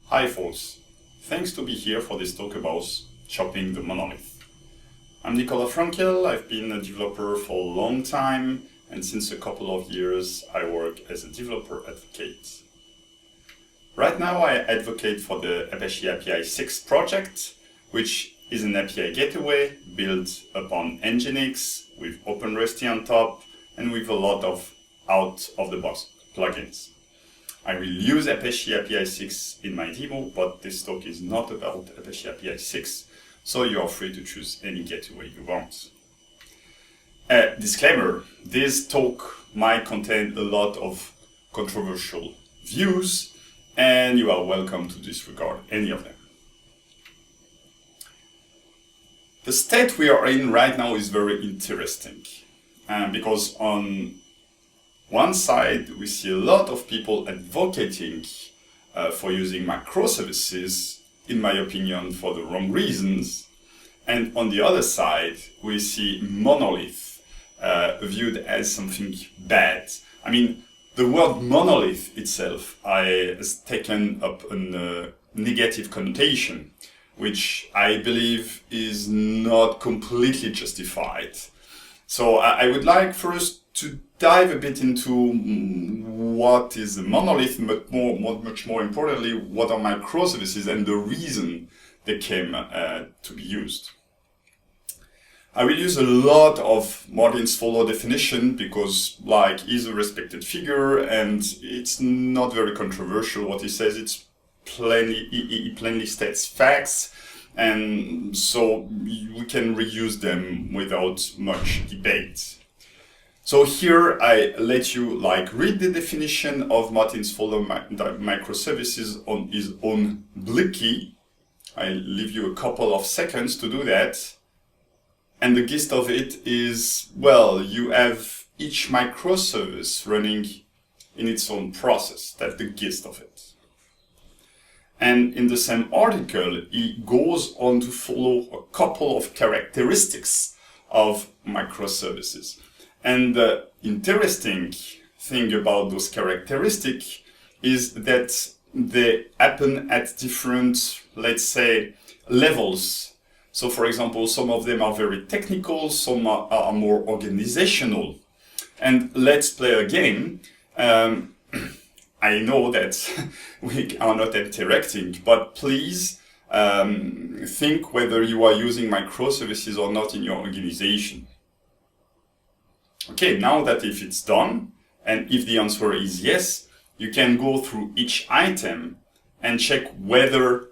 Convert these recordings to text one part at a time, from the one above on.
Hi folks, thanks to be here for this talk about chopping the monolith. I'm Nicolas Frankel. I've been a developer for a long time, and since a couple of years I work as a developer advocate. Right now I advocate for the Apache API 6 project, which is an API gateway built upon Nginx with OpenResty on top and with a lot of out-of-the-box plugins. I will use Apache API 6 in my demo, but this talk is not about Apache API 6, so you are free to choose any gateway you want. Disclaimer, this talk might contain a lot of controversial views, and you are welcome to disregard any of them. The state we are in right now is very interesting, because on one side, we see a lot of people advocating for using microservices, in my opinion, for the wrong reasons. And on the other side, we see monolith viewed as something bad. I mean, the word monolith itself has taken up a negative connotation, which I believe is not completely justified. So I would like first to dive a bit into what is a monolith, but much more importantly, what are microservices and the reason they came to be used. I will use a lot of Martin's follow definition because, like, he's a respected figure and it's not very controversial what he says. He plainly states facts, and so we can reuse them without much debate. So here I let you read the definition of Martin's follow microservices on his own Blicky. I leave you a couple of seconds to do that. And the gist of it is, well, you have each microservice running in its own process. That's the gist of it. And in the same article, he goes on to follow a couple of characteristics of microservices. And the interesting thing about those characteristics is that they happen at different, let's say, levels. So for example, some of them are very technical, some are more organizational. And let's play a game. I know that we are not interacting, but please think whether you are using microservices or not in your organization. Okay, now that if it's done, and if the answer is yes, you can go through each item and check whether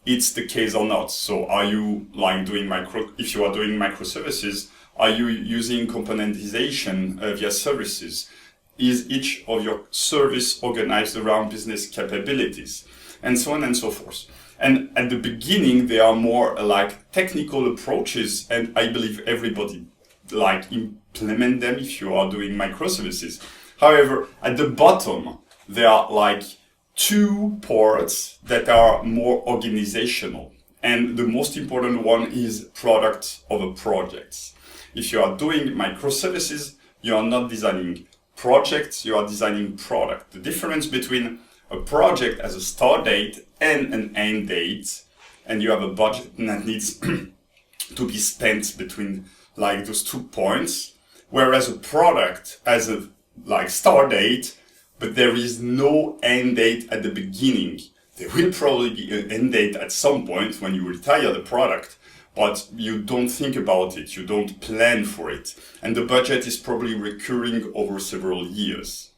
it's the case or not. So are you if you are doing microservices, are you using componentization via services? Is each of your service organized around business capabilities? And so on and so forth. And at the beginning, there are more technical approaches, and I believe everybody implement them if you are doing microservices. However, at the bottom, there are two parts that are more organizational. And the most important one is product over projects. If you are doing microservices, you are not designing projects, you are designing product. The difference between a project as a start date and an end date, and you have a budget that needs to be spent between those 2 points, whereas a product has a start date, but there is no end date at the beginning. There will probably be an end date at some point when you retire the product, but you don't think about it, you don't plan for it, and the budget is probably recurring over several years.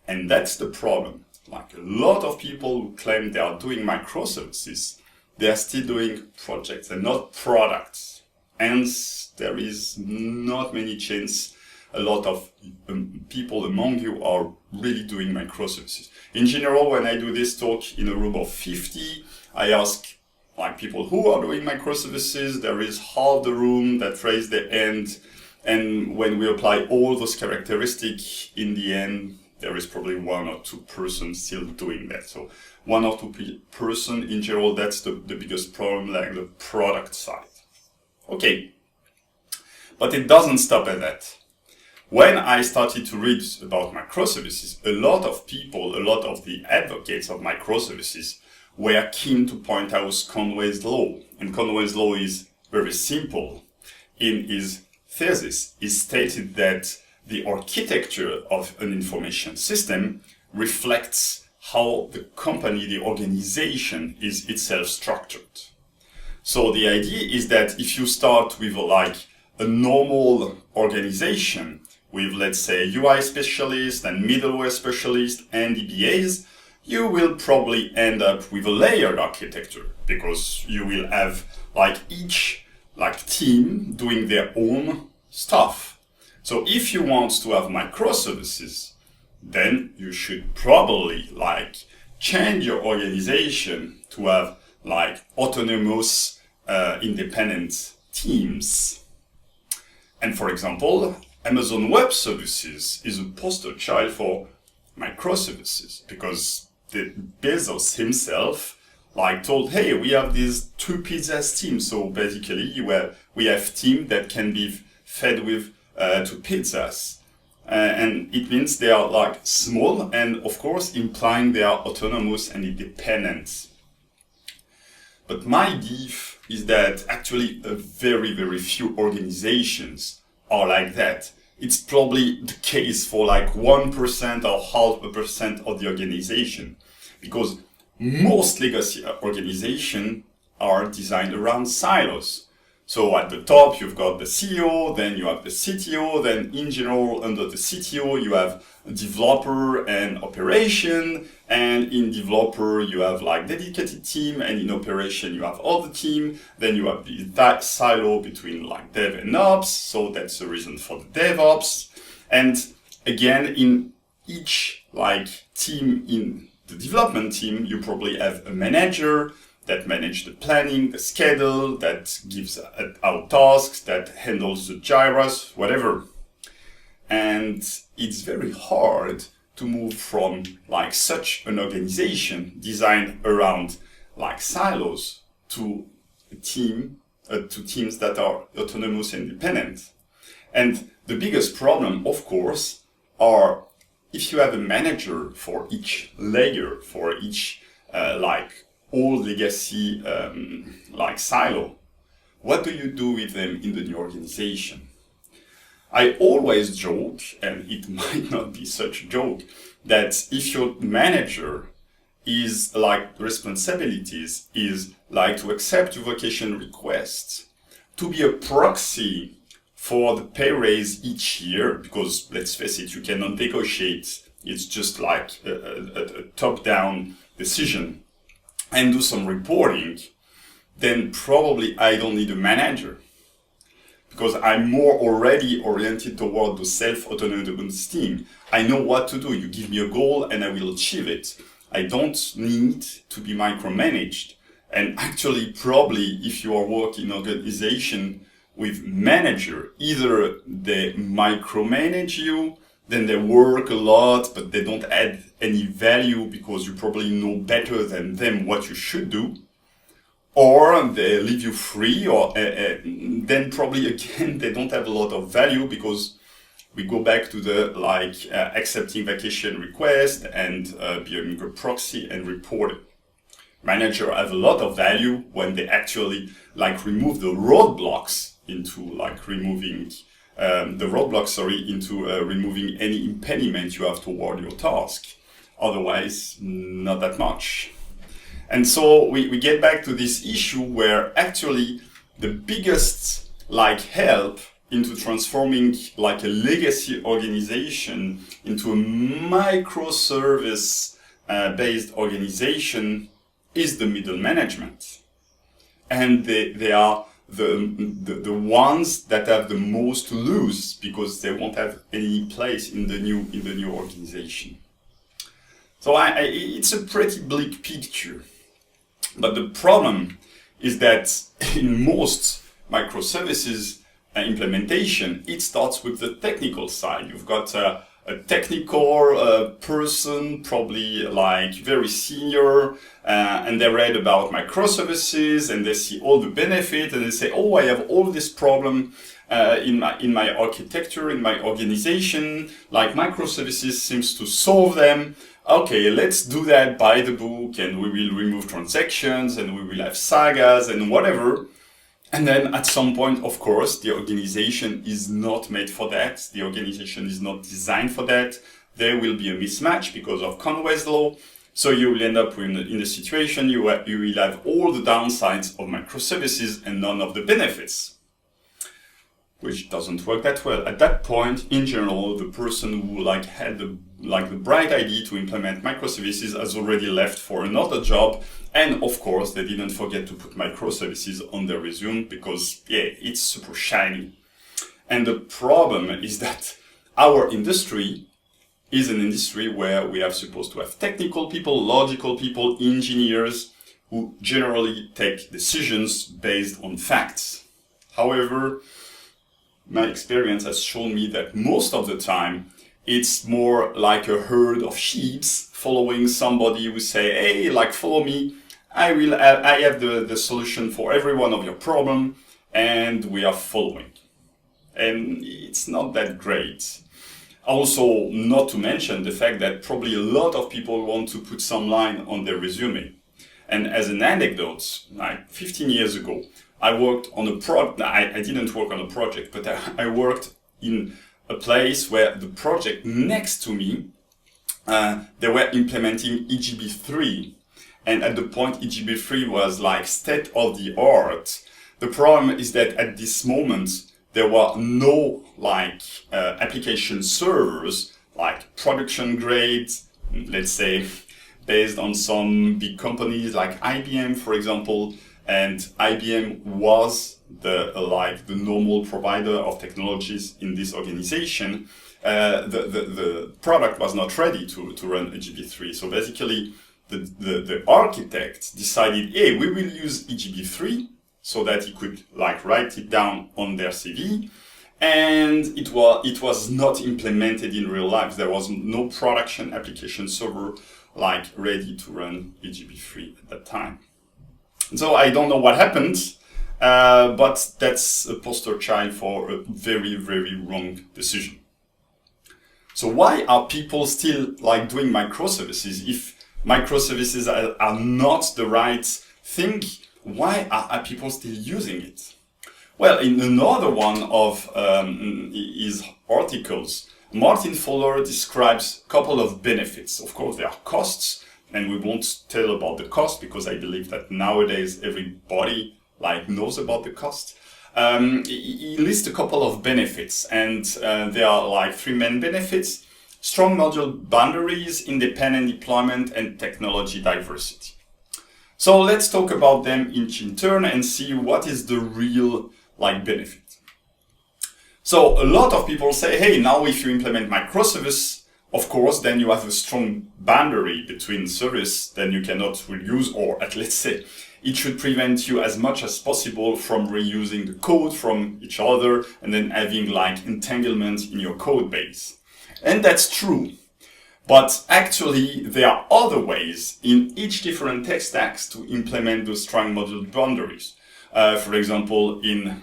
And that's the problem. A lot of people who claim they are doing microservices, they are still doing projects and not products. Hence, there is not many chance a lot of people among you are really doing microservices. In general, when I do this talk in a room of 50, I ask people who are doing microservices. There is half the room that raise their hand, and when we apply all those characteristics, in the end, there is probably 1 or 2 persons still doing that. So 1 or 2 person in general, that's the biggest problem, the product side. Okay, but it doesn't stop at that. when I started to read about microservices, a lot of people, a lot of the advocates of microservices were keen to point out Conways Law. And Conways Law is very simple. In his thesis, he stated that the architecture of an information system reflects how the company, the organization, is itself structured. So the idea is that if you start with a normal organization with, let's say, UI specialists and middleware specialists and DBAs, you will probably end up with a layered architecture, because you will have each team doing their own stuff. So if you want to have microservices, then you should probably change your organization to have autonomous independent teams. And for example, Amazon Web Services is a poster child for microservices, because Bezos himself told, hey, we have these 2 pizzas teams. So basically we have team that can be fed with 2 pizzas. And it means they are small, and of course implying they are autonomous and independent. But my beef is that actually a very, very few organizations are like that. It's probably the case for 1% or 0.5% of the organization, because most legacy organizations are designed around silos. So at the top, you've got the CEO, then you have the CTO, then in general, under the CTO, you have developer and operation, and in developer, you have dedicated team, and in operation, you have other team, then you have that silo between dev and ops, so that's the reason for the DevOps. And again, in each team, in the development team, you probably have a manager that manages the planning, the schedule, that gives out tasks, that handles the gyras, whatever. And it's very hard to move from such an organization designed around silos to teams that are autonomous and independent. And the biggest problem, of course, are if you have a manager for each layer, for each old legacy silo, what do you do with them in the new organization? I always joke, and it might not be such a joke, that if your manager is responsibilities is to accept your vacation requests, to be a proxy for the pay raise each year, because let's face it, you cannot negotiate, it's just a top-down decision, and do some reporting, then probably I don't need a manager, because I'm more already oriented toward the self-autonomous team. I know what to do. You give me a goal and I will achieve it. I don't need to be micromanaged. And actually, probably if you are working in an organization with manager, either they micromanage you, then they work a lot, but they don't add any value because you probably know better than them what you should do, or they leave you free, or then probably again they don't have a lot of value, because we go back to the accepting vacation request and being a proxy and reporting. Manager have a lot of value when they actually remove the roadblocks into removing removing any impediment you have toward your task. Otherwise, not that much. And so we get back to this issue where actually the biggest help into transforming a legacy organization into a microservice based organization is the middle management. And they are the ones that have the most to lose, because they won't have any place in the new organization. So it's a pretty bleak picture. But the problem is that in most microservices implementation, it starts with the technical side. You've got a technical person, probably like very senior, and they read about microservices and they see all the benefit and they say, oh, I have all this problem in my architecture, in my organization, like microservices seems to solve them. Okay, let's do that by the book, and we will remove transactions and we will have sagas and whatever. And then at some point, of course, the organization is not made for that. The organization is not designed for that. There will be a mismatch because of Conways Law. So you will end up in a situation you will have all the downsides of microservices and none of the benefits, which doesn't work that well. At that point, in general, the person who had the bright idea to implement microservices has already left for another job. And of course, they didn't forget to put microservices on their resume because, yeah, it's super shiny. And the problem is that our industry is an industry where we are supposed to have technical people, logical people, engineers who generally take decisions based on facts. However, my experience has shown me that most of the time, it's more like a herd of sheep following somebody who say, hey, like, follow me. I have the solution for every one of your problem, and we are following. And it's not that great. Also, not to mention the fact that probably a lot of people want to put some line on their resume. And as an anecdote, like 15 years ago, I worked on I didn't work on a project, but I worked in a place where the project next to me, they were implementing EGB3. And at the point, EGB3 was like state of the art. The problem is that at this moment, there were no application servers, like production grade, let's say, based on some big companies like IBM, for example. And IBM was the normal provider of technologies in this organization. The product was not ready to run EGB3. So basically, the architect decided, hey, we will use EGB3 so that he could write it down on their CV. And it was not implemented in real life. There was no production application server ready to run EGB3 at that time. So I don't know what happened, but that's a poster child for a very, very wrong decision. So why are people still doing microservices? If microservices are not the right thing, why are people still using it? Well, in another one of his articles, Martin Fowler describes a couple of benefits. Of course, there are costs, and we won't tell about the cost because I believe that nowadays everybody knows about the cost. He lists a couple of benefits, and there are three main benefits: strong module boundaries, independent deployment, and technology diversity. So let's talk about them each in turn and see what is the real benefit. So a lot of people say, hey, now if you implement microservice, of course, then you have a strong boundary between service, then you cannot reuse, or let's say, it should prevent you as much as possible from reusing the code from each other and then having entanglement in your code base. And that's true. But actually, there are other ways in each different tech stacks to implement those strong module boundaries. For example, in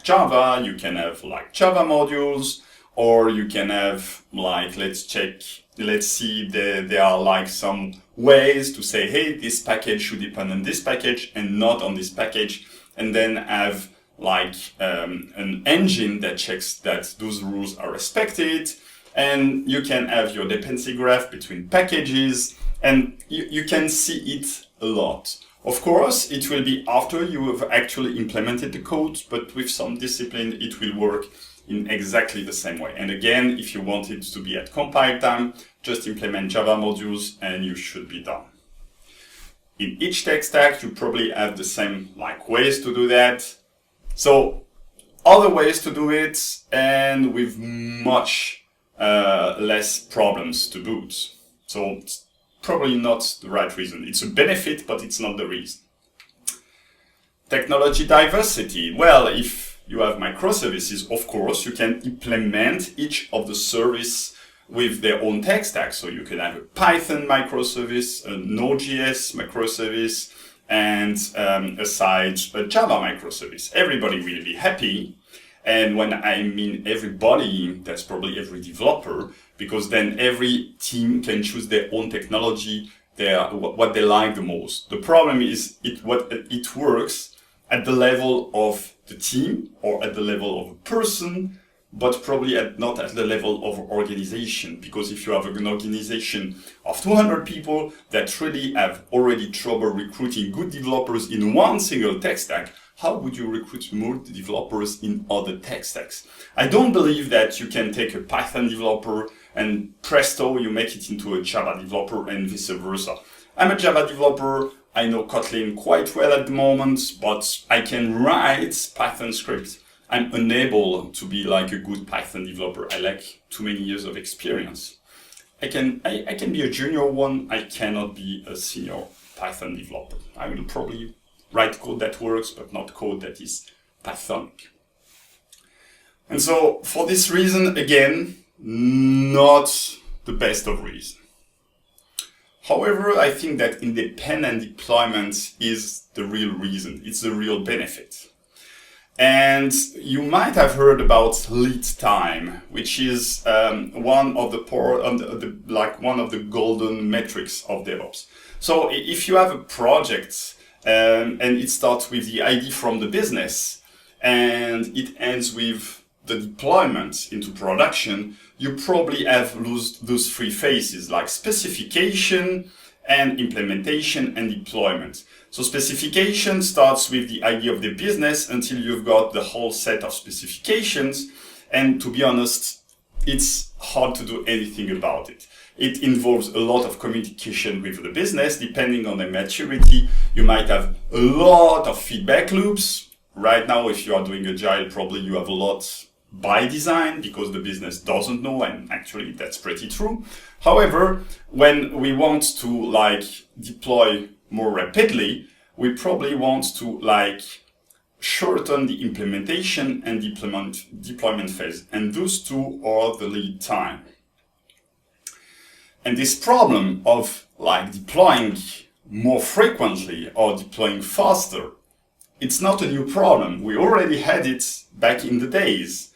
Java, you can have Java modules, or you can have let's see, there are some ways to say, hey, this package should depend on this package and not on this package, and then have an engine that checks that those rules are respected. And you can have your dependency graph between packages, and you can see it a lot. Of course, it will be after you have actually implemented the code, but with some discipline, it will work in exactly the same way. And again, if you want it to be at compile time, just implement Java modules and you should be done. In each tech stack, you probably have the same ways to do that. So other ways to do it, and with much less problems to boot. So it's probably not the right reason. It's a benefit, but it's not the reason. Technology diversity. Well, if you have microservices, of course, you can implement each of the service with their own tech stack. So you can have a Python microservice, a Node.js microservice, and aside a Java microservice. Everybody will be happy. And when I mean everybody, that's probably every developer, because then every team can choose their own technology, what they like the most. The problem is it works at the level of the team or at the level of a person, but probably not at the level of organization. Because if you have an organization of 200 people that really have already trouble recruiting good developers in one single tech stack, how would you recruit more developers in other tech stacks? I don't believe that you can take a Python developer and presto, you make it into a Java developer and vice versa. I'm a Java developer. I know Kotlin quite well at the moment, but I can write Python scripts. I'm unable to be like a good Python developer. I lack too many years of experience. I can be a junior one. I cannot be a senior Python developer. I will probably write code that works, but not code that is Pythonic. And so for this reason, again, not the best of reasons. However, I think that independent deployment is the real reason. It's the real benefit. And you might have heard about lead time, which is one of the golden metrics of DevOps. So if you have a project and it starts with the idea from the business and it ends with the deployment into production, you probably have those three phases like specification and implementation and deployment. So specification starts with the idea of the business until you've got the whole set of specifications. And to be honest, it's hard to do anything about it. It involves a lot of communication with the business. Depending on the maturity, you might have a lot of feedback loops. Right now, if you are doing Agile, probably you have a lot by design because the business doesn't know, and actually that's pretty true. However, when we want to deploy more rapidly, we probably want to shorten the implementation and deployment phase, and those two are the lead time. And this problem of deploying more frequently or deploying faster, it's not a new problem. We already had it back in the days.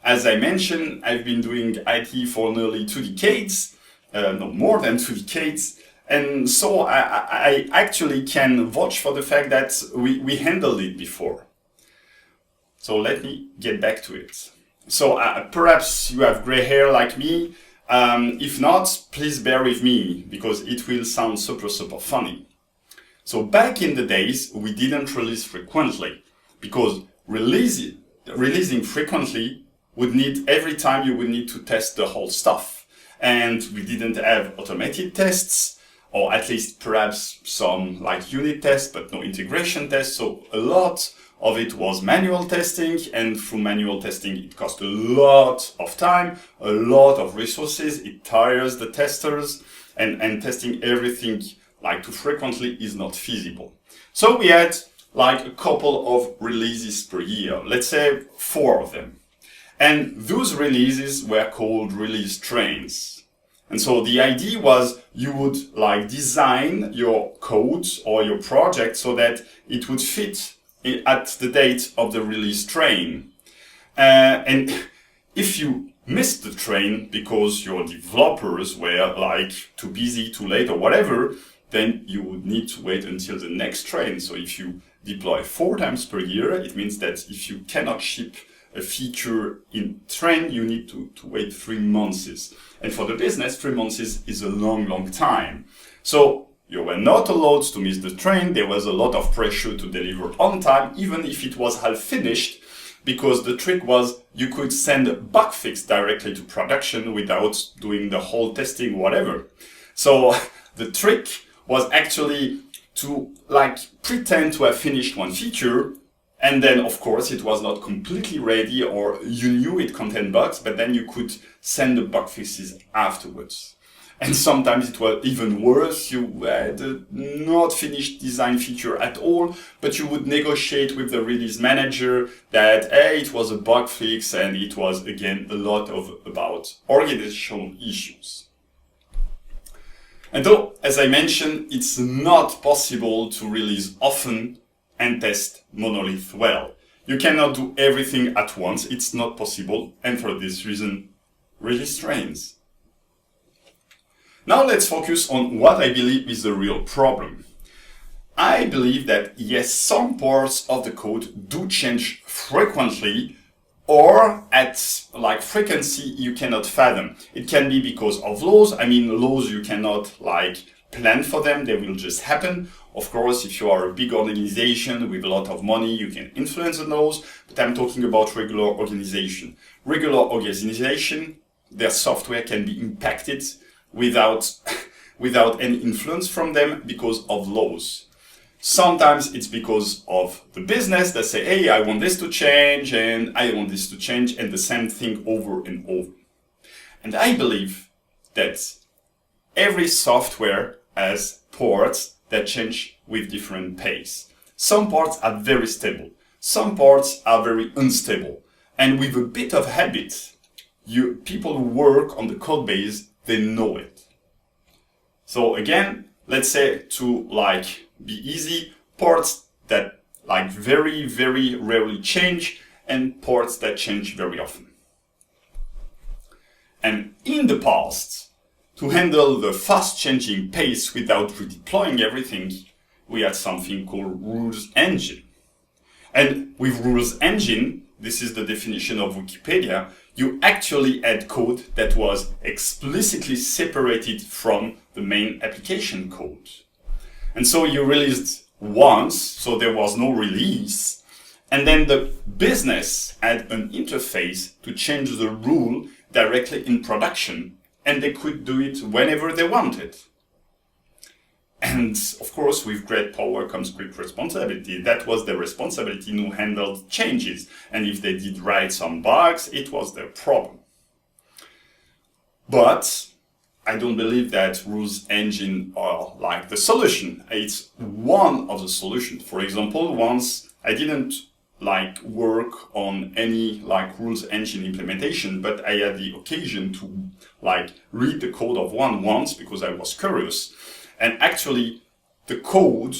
As I mentioned, I've been doing IT for nearly 2 decades, no more than 2 decades. And so I actually can vouch for the fact that we handled it before. So let me get back to it. So perhaps you have gray hair like me. If not, please bear with me because it will sound super, super funny. So back in the days, we didn't release frequently because releasing frequently would need, every time you would need to test the whole stuff. And we didn't have automated tests, or at least perhaps some unit tests, but no integration tests. So a lot of it was manual testing, and through manual testing, it cost a lot of time, a lot of resources. It tires the testers, and testing everything too frequently is not feasible. So we had a couple of releases per year, let's say 4 of them. And those releases were called release trains. And so the idea was you would design your code or your project so that it would fit at the date of the release train. And if you missed the train because your developers were too busy, too late or whatever, then you would need to wait until the next train. So if you deploy 4 times per year, it means that if you cannot ship a feature in train, you need to wait 3 months. And for the business, 3 months is a long, long time. So you were not allowed to miss the train. There was a lot of pressure to deliver on time, even if it was half finished, because the trick was you could send a bug fix directly to production without doing the whole testing, whatever. So the trick was actually to pretend to have finished one feature. And then, of course, it was not completely ready, or you knew it contained bugs, but then you could send the bug fixes afterwards. And sometimes it was even worse. You had a not finished design feature at all, but you would negotiate with the release manager that, hey, it was a bug fix, and it was, again, a lot about organizational issues. And though, as I mentioned, it's not possible to release often and test Monolith well. You cannot do everything at once. It's not possible. And for this reason, release trains. Now let's focus on what I believe is the real problem. I believe that yes, some parts of the code do change frequently or at frequency you cannot fathom. It can be because of laws. I mean, laws you cannot plan for them, they will just happen. Of course, if you are a big organization with a lot of money, you can influence the laws, but I'm talking about regular organization. Regular organization, their software can be impacted without any influence from them because of laws. Sometimes it's because of the business that say, hey, I want this to change and I want this to change, and the same thing over and over. And I believe that every software has ports that change with different pace. Some ports are very stable. Some ports are very unstable. And with a bit of habit, people who work on the code base, they know it. So again, let's say to be easy, ports that very, very rarely change and ports that change very often. And in the past, to handle the fast changing pace without redeploying everything, we had something called rules engine. And with rules engine, this is the definition of Wikipedia, you actually had code that was explicitly separated from the main application code. And so you released once, so there was no release, and then the business had an interface to change the rule directly in production, and they could do it whenever they wanted. And of course, with great power comes great responsibility. That was their responsibility who handled changes. And if they did write some bugs, it was their problem. But I don't believe that rules engine are the solution. It's one of the solutions. For example, once I didn't work on any rules engine implementation, but I had the occasion to read the code of one once because I was curious. And actually, the code,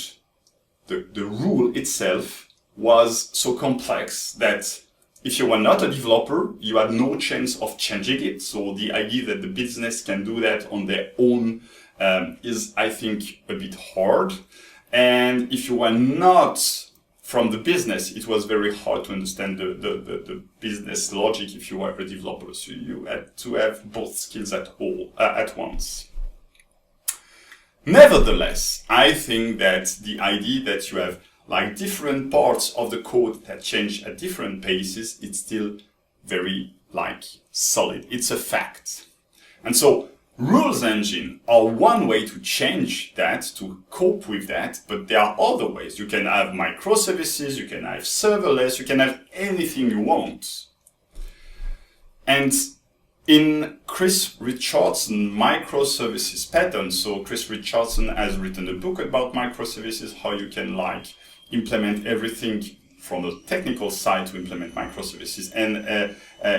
the rule itself was so complex that if you were not a developer, you had no chance of changing it. So the idea that the business can do that on their own is, I think, a bit hard. And if you were not from the business, it was very hard to understand the business logic if you were a developer. So you had to have both skills at once. Nevertheless, I think that the idea that you have different parts of the code that change at different paces, it's still very solid. It's a fact. And so rules engine are one way to change that, to cope with that, but there are other ways. You can have microservices, you can have serverless, you can have anything you want. And in Chris Richardson microservices pattern, so Chris Richardson has written a book about microservices, how you can implement everything from the technical side to implement microservices. And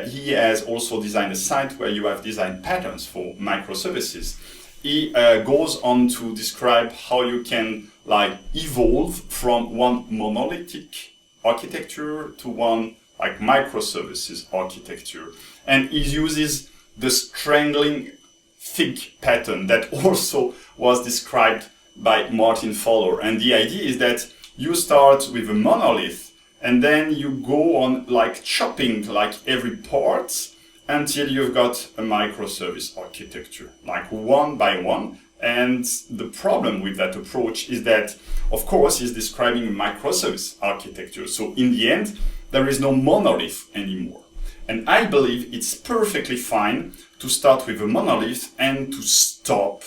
he has also designed a site where you have design patterns for microservices. He goes on to describe how you can evolve from one monolithic architecture to one microservices architecture. And he uses the strangling fig pattern that also was described by Martin Fowler. And the idea is that you start with a monolith and then you go on chopping every part until you've got a microservice architecture, one by one. And the problem with that approach is that, of course, he's describing a microservice architecture. So in the end, there is no monolith anymore. And I believe it's perfectly fine to start with a monolith and to stop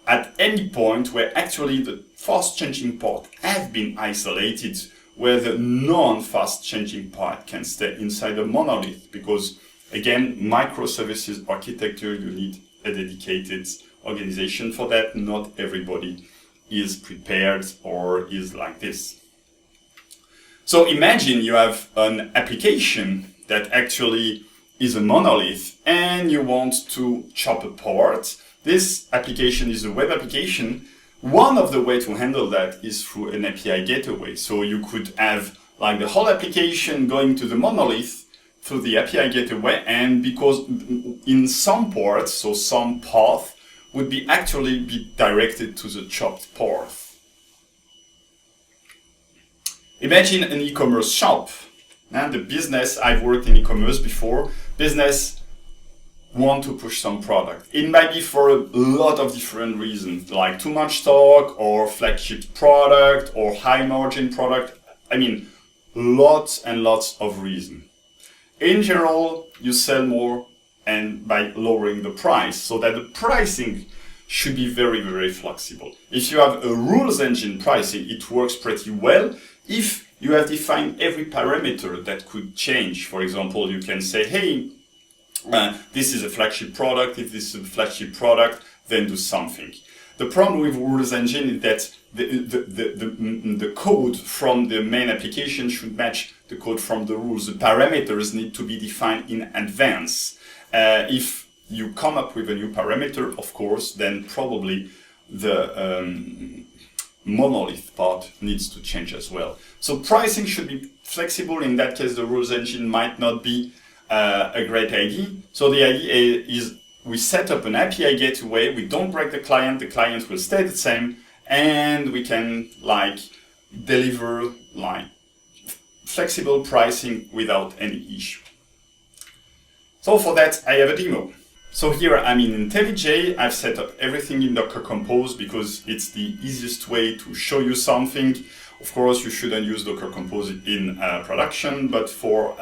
at any point where actually the fast changing part have been isolated, where the non-fast changing part can stay inside a monolith. Because again, microservices architecture, you need a dedicated organization for that. Not everybody is prepared or is like this. So imagine you have an application that actually is a monolith and you want to chop apart. This application is a web application. One of the ways to handle that is through an API gateway. So you could have like the whole application going to the monolith through the API gateway, and because in some parts, so some path would be actually be directed to the chopped path. Imagine an e-commerce shop. And the business, I've worked in e-commerce before, business want to push some product. It might be for a lot of different reasons, like too much stock or flagship product or high margin product. I mean, lots and lots of reasons. In general, you sell more and by lowering the price, so that the pricing should be very, very flexible. If you have a rules engine pricing, it works pretty well. If you have defined every parameter that could change, for example, you can say, hey, this is a flagship product. If this is a flagship product, then do something. The problem with rules engine is that the code from the main application should match the code from the rules. The parameters need to be defined in advance. If you come up with a new parameter, of course, then probably the monolith part needs to change as well. So pricing should be flexible. In that case, the rules engine might not be a great idea. So the idea is we set up an API gateway, we don't break the client will stay the same, and we can like deliver like flexible pricing without any issue. So for that, I have a demo. So here I'm in IntelliJ. I've set up everything in Docker Compose because it's the easiest way to show you something. Of course, you shouldn't use Docker Compose in production, but for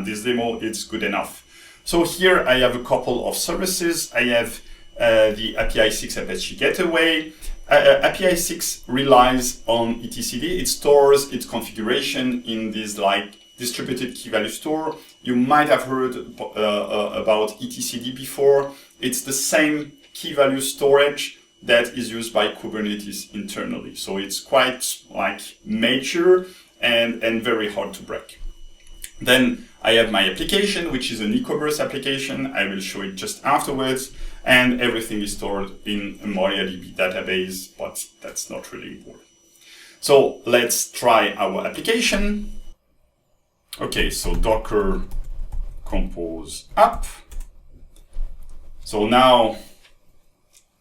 this demo, it's good enough. So here I have a couple of services. I have the API 6 Apache Gateway. API 6 relies on etcd. It stores its configuration in this like distributed key value store. You might have heard about etcd before. It's the same key value storage that is used by Kubernetes internally. So it's quite like mature and very hard to break. Then I have my application, which is an e-commerce application. I will show it just afterwards. And everything is stored in a MariaDB database, but that's not really important. So let's try our application. Okay, so Docker Compose up. So now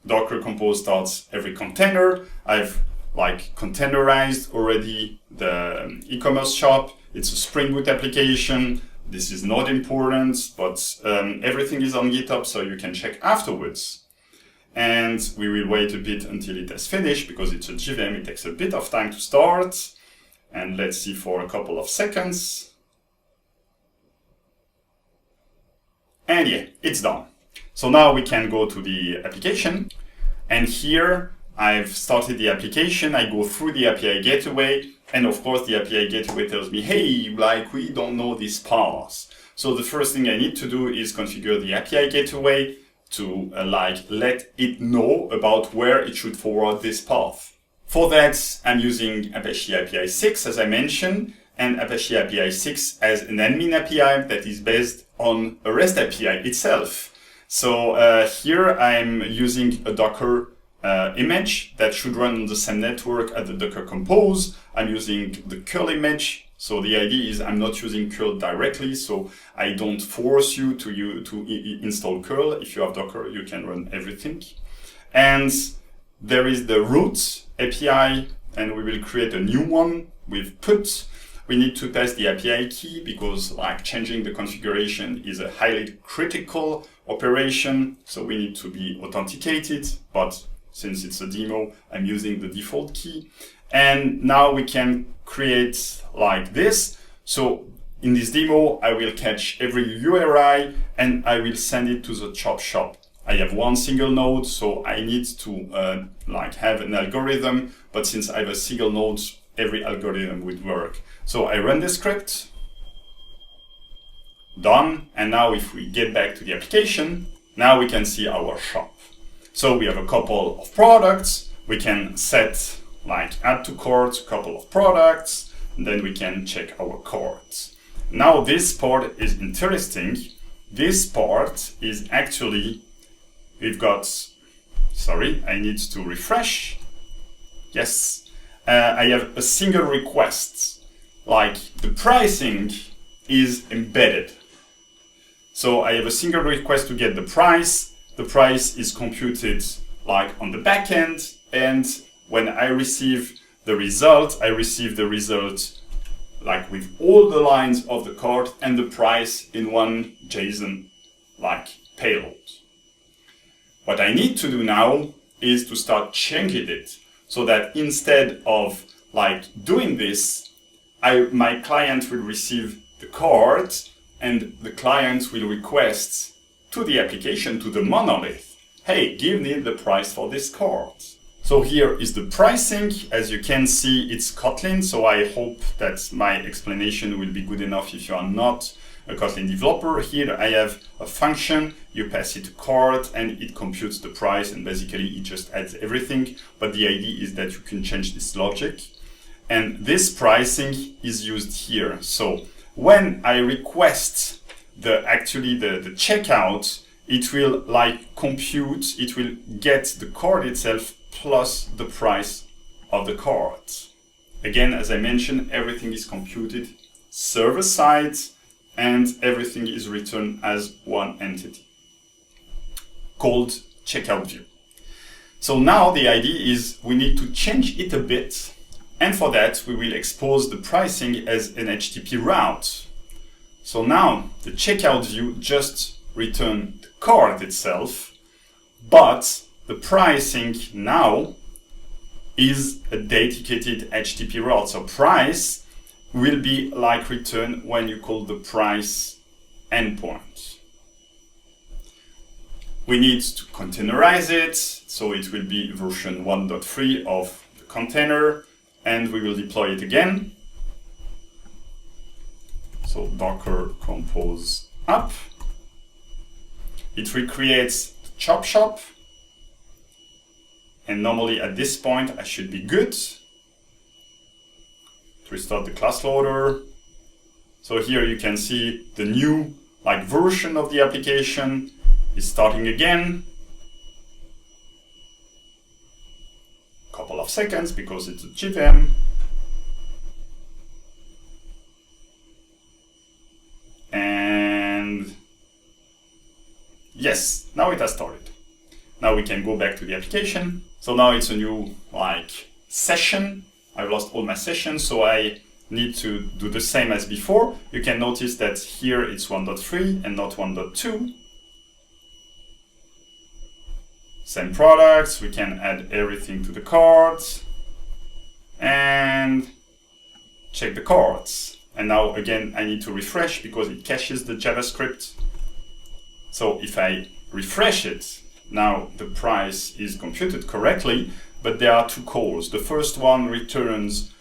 Docker Compose starts every container. I've like containerized already the e-commerce shop. It's a Spring Boot application. This is not important, but everything is on GitHub, so you can check afterwards. And we will wait a bit until it has finished because it's a JVM. It takes a bit of time to start. And let's see for a couple of seconds. And yeah, it's done. So now we can go to the application. And here I've started the application. I go through the API gateway. And of course, the API gateway tells me, hey, like we don't know this path. So the first thing I need to do is configure the API gateway to let it know about where it should forward this path. For that, I'm using Apache API 6, as I mentioned, and Apache API 6 as an admin API that is based on a REST API itself. So here I'm using a Docker image that should run on the same network as the Docker Compose. I'm using the curl image. So the idea is I'm not using curl directly, so I don't force you to install curl. If you have Docker, you can run everything. And there is the root API, and we will create a new one with put. We need to pass the API key because like changing the configuration is a highly critical operation. So we need to be authenticated, but since it's a demo, I'm using the default key. And now we can create like this. So in this demo, I will catch every URI and I will send it to the chop shop. I have one single node, so I need to have an algorithm, but since I have a single node, every algorithm would work. So I run the script, done. And now if we get back to the application, now we can see our shop. So we have a couple of products. We can set like add to cart, a couple of products, and then we can check our cart. Now this part is interesting. This part is actually, we've got, sorry, I need to refresh. Yes, I have a single request, like the pricing is embedded. So I have a single request to get the price. The price is computed like on the back end, and when I receive the result, I receive the result like with all the lines of the cart and the price in one JSON like payload. What I need to do now is to start changing it so that instead of like doing this, my client will receive the cart and the client will request to the application, to the monolith, hey, give me the price for this cart. So here is the pricing. As you can see, it's Kotlin, so I hope that my explanation will be good enough if you are not a Kotlin developer. Here I have a function, you pass it to cart and it computes the price, and basically it just adds everything. But the idea is that you can change this logic. And this pricing is used here. So when I request the checkout, it will like compute, it will get the cart itself plus the price of the cart. Again, as I mentioned, everything is computed server side and everything is returned as one entity called checkout view. So now the idea is we need to change it a bit, and for that we will expose the pricing as an HTTP route. So now the checkout view just returns the cart itself, but the pricing now is a dedicated HTTP route. So price will be like returned when you call the price endpoint. We need to containerize it, so it will be version 1.3 of the container, and we will deploy it again. So Docker compose up. It recreates the chop shop. And normally at this point, I should be good to restart the class loader. So here you can see the new version of the application is starting again. Couple of seconds because it's a JVM. And yes, now it has started. Now we can go back to the application. So now it's a new session. I've lost all my sessions, so I need to do the same as before. You can notice that here it's 1.3 and not 1.2. Same products, we can add everything to the cart and check the carts. And now again, I need to refresh because it caches the JavaScript. So if I refresh it, now the price is computed correctly, but there are two calls. The first one returns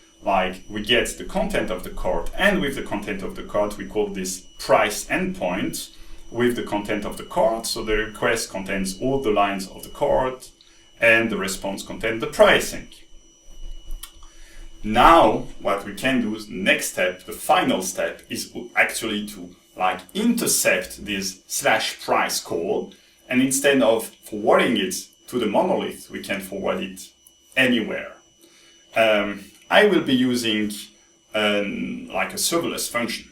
we get the content of the cart, and with the content of the cart, we call this price endpoint with the content of the cart. So the request contains all the lines of the cart, and the response contains the pricing. Now, what we can do is next step, the final step, is actually to intercept this /price call. And instead of forwarding it to the monolith, we can forward it anywhere. I will be using a serverless function.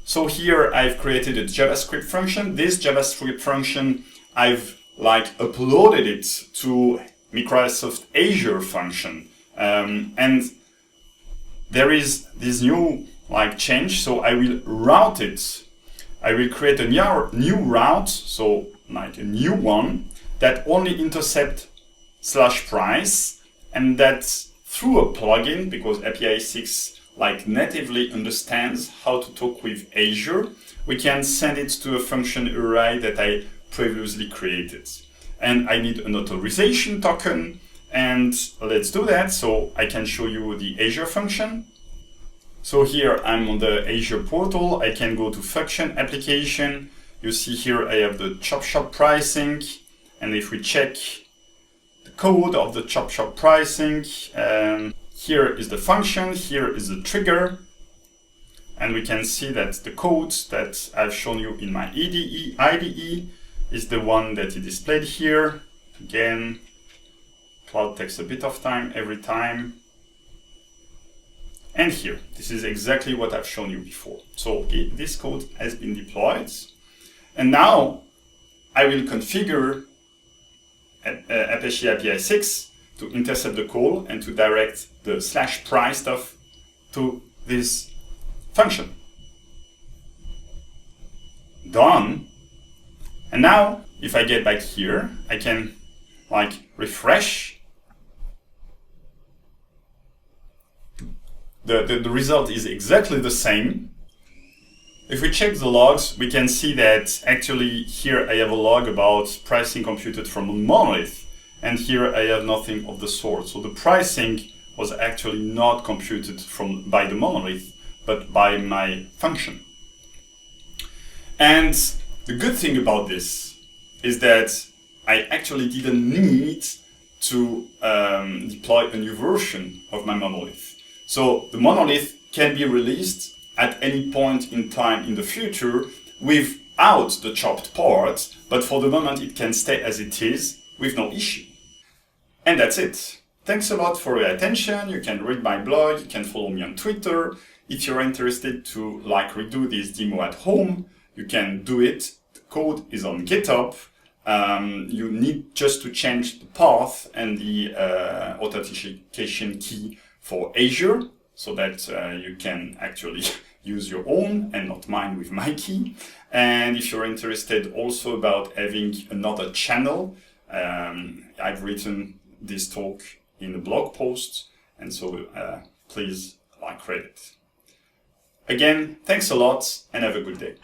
So here I've created a JavaScript function. This JavaScript function, I've uploaded it to Microsoft Azure function. And there is this new change, so I will route it. I will create a new route, so a new one that only intercept /price, and that through a plugin, because API 6 natively understands how to talk with Azure, we can send it to a function array that I previously created. And I need an authorization token, and let's do that. So I can show you the Azure function. So here I'm on the Azure portal. I can go to function application. You see here I have the chop shop pricing, and if we check code of the chop shop pricing. Here is the function, here is the trigger. And we can see that the code that I've shown you in my IDE is the one that is displayed here. Again, cloud takes a bit of time every time. And here, this is exactly what I've shown you before. So this code has been deployed. And now I will configure Apache API 6 to intercept the call and to direct the /price stuff to this function. Done. And now, if I get back here, I can refresh. The result is exactly the same. If we check the logs, we can see that actually here I have a log about pricing computed from Monolith, and here I have nothing of the sort. So the pricing was actually not computed by the Monolith, but by my function. And the good thing about this is that I actually didn't need to deploy a new version of my Monolith. So the Monolith can be released at any point in time in the future without the chopped part, but for the moment it can stay as it is with no issue. And that's it. Thanks a lot for your attention. You can read my blog, you can follow me on Twitter. If you're interested to redo this demo at home, you can do it. The code is on GitHub. You need just to change the path and the authentication key for Azure, so that you can actually use your own and not mine with my key. And if you're interested also about having another channel, I've written this talk in a blog post, and so please read it. Again, thanks a lot and have a good day.